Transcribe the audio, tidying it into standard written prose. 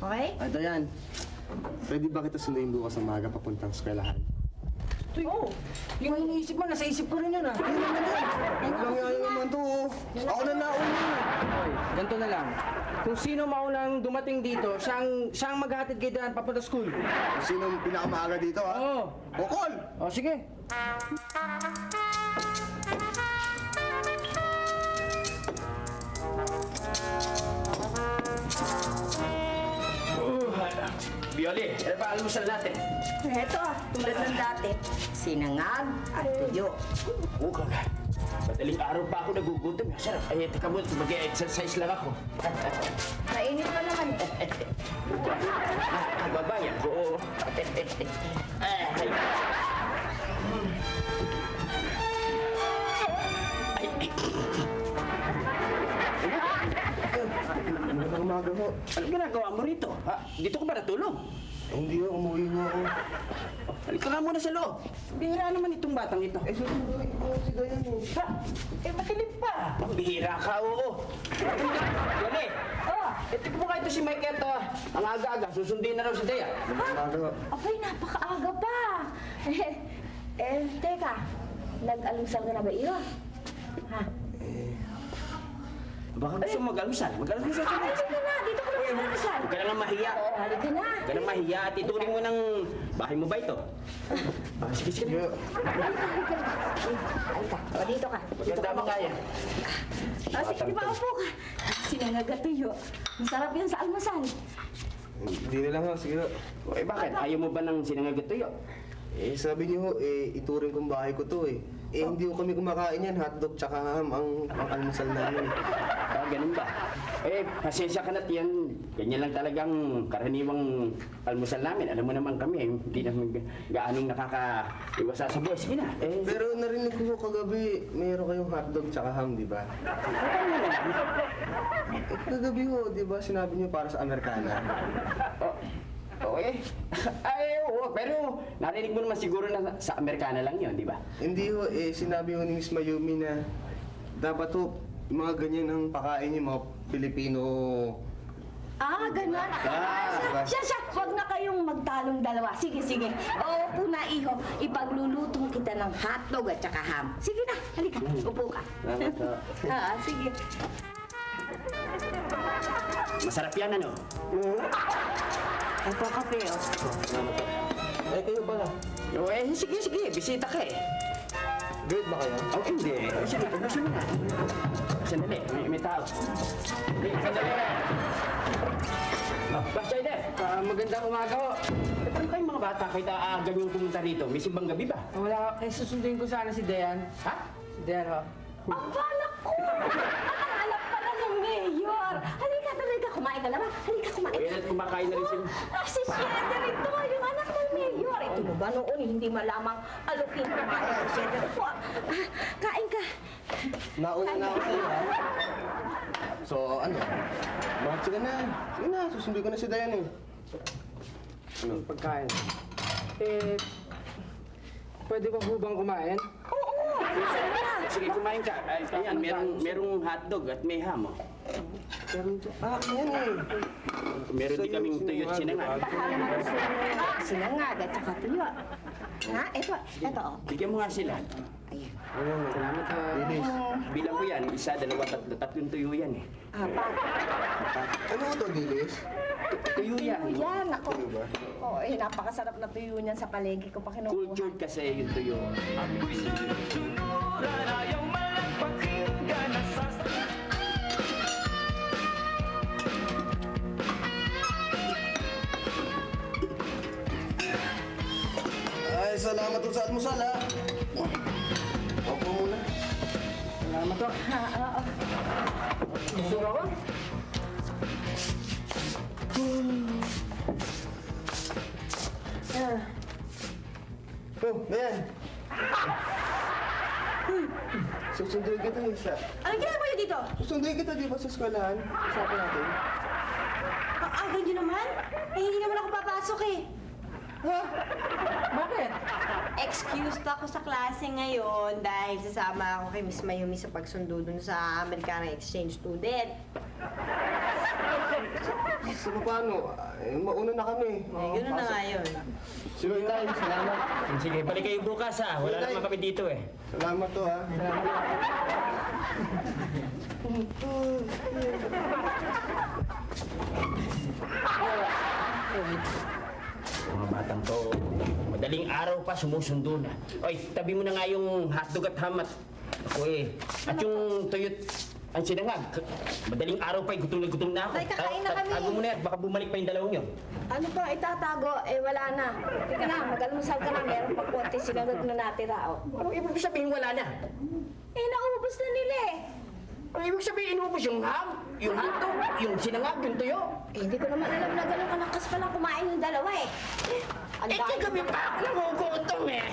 Okay? Dayan, pwede ba kita sunduin bukas ng maga papuntang eskwelahan? Oo. Yung iniisip mo, nasa isip ko rin yun ah. Walang yayo naman to, oh. Ako na nauna. Hoy, ganito na lang. Kung sino maunang dumating dito, siyang maghatid kay Dan papunta school. Sino ang pinakamaaga dito, ha? Oo. Bukol! O, sige. Bioli, ano ba almusal natin? Eto, tulad ng dati. Sinangag at tuyo. Oo, kaga. Madaling araw pa ako nagugutom. Sarap. Ay, teka mo, mag-exercise lang ako. Mainit pa naman. Babayan ko. Ay. Magandang umaga ho. Ano ginagawa mo rito? Ha? Dito ka ba natulog? Hindi ho, umuwi nga ako. Halika nga muna sa loob. Bihira naman itong batang ito. Susunduin ko si Dayan, eh. Ha? Matilim pa. Bihira ka, oo. Bioli! Ito po kayo si Mike at ang aga-aga. Susundin na raw si Dea. Umaga. Abay, napakaaga pa. Teka. Nag-almusal ka na ba iyo? Ha? Baka gusto mo mag-almusal. Mag-almusal ka na. Halika na, dito ka na mag-almusal. Huwag ka na nga mahiya. Oo, halika na. Huwag ka na mahiya at ituring mo ng bahay mo ba ito? Sige, sige. O, dito ka. Maganda mo kaya. Sige, di ba upo ka? Sinangag at tuyo. Masarap yan sa almusal. Hindi na lang ho, sige ho. Eh bakit? Ayaw mo ba ng sinangag at tuyo? Sabi niyo ho, ituring kong bahay ko to, eh. Hindi ko kami kumakain yan, hotdog tsaka ham ang almusal namin. Ganun ba? Pasensya ka na't yan. Ganyan lang talagang karaniwang almusal namin. Alam mo naman kami, hindi naman gaanong nakaka-iwasa sa buhay. Sige na. Pero narinig ko ho kagabi, mayroon kayong hotdog tsaka ham, di ba? Kagabi ho, di ba, sinabi niyo para sa Amerikana? Oo, pero narinig mo naman siguro na sa Amerikana lang yun, di ba? Hindi ho, sinabi ho ni Miss Mayumi na dapat ho, mga ganyan ang pakain niyo, mga Pilipino. Ganun. Siya. Huwag na kayong magtalong dalawa. Sige. Upo na, iho. Ipaglulutong kita ng hotdog at saka ham. Sige na, halika. Upo ka. Sige. Masarap yan, ano? Ito kape, oh. Kayo pala. Sige. Bisita ka eh. Grade ba kayo? Hindi. Sige, pagbusin mo na. Sandali, may tao. Sandali na. Bastide, magandang umaga ho. Paano kayong mga bata kahit aaga niyong pumunta rito? May simbang gabi ba? Wala, susunduin ko sana si Dayan. Ha? Si Dayan, ho. Ang balak ko! Ang anak pala ng mayor! Halika talaga, kumain ka naman. Halika, kumain ka. At kumakain na rin sila. Si Shedder ito, yung anak ng mayor. Ito mo ba noon, hindi malamang alukin kumain si Shedder. Kain ka. Nauna na ako sa'yo, ha? So, ano? Bakit sige na, susunduin ko na si Dayan, eh. Ano? Pagkain. Pwede ba hubang kumain? Oo, sige na. Sige, kumain ka. Ayan, merong hotdog at may ham. Oh. Yan, eh. Meron din kaming tuyot sinangag. Pahala na gusto mo sinangag at saka tuyo. Ito, oh. Bigyan mo nga sila. Ayan. Salamat ha. Bilang ko yan, isa, dalawa, tatlo, tatlong tuyo yan eh. Apat. Ano ito, Dilis? Tuyo yan. Yan, ako. Oo, napakasarap na tuyo niyan sa palengke ko pa kinukuha. Cultured kasi yung tuyo. Ay, salamat po sa almusal, ha? Opo muna. Salamat ho. Busog ako? Oh, Dayan. Susunduin kita, isa. Ano ginagawa niyo dito? Susunduin kita, di ba, sa eskwelahan? Sabi natin. Ang aga niyo naman? Hindi naman ako papasok eh. Bakit? Excused ako sa klase ngayon dahil sasama ako kay Miss Mayumi sa pagsundo dun sa Americanang exchange student. So, paano? Mauna na kami. Gano'n na nga yun. Sige, Tay. Salamat. Sige, balik kayo bukas ha. Wala Tay. naman kami dito eh. Salamat to, ha. Mga batang to, madaling araw pa sumusundo na. Oy, tabi mo na nga yung hotdog at ham at ako eh. At yung tuyot ang sinangag. Madaling araw pa, gutom na ako. Tay, kakain na kami. Tago mo na yan, baka bumalik pa yung dalawang yun. Ano pa itatago? Eh, wala na. Teka na, mag-almusal ka na. Meron pa konti sinagag na natira, oh. Anong ibig sabihin wala na? Eh, naubos na nila eh. Anong ibig sabihin mo yung ham, yung hotdog, yung sinangag, yung tuyo? Eh, hindi ko naman alam na gano'n kalakas palang kumain yung dalawa eh. Ang Eh, dami. kagabi pa ako nagugutom eh.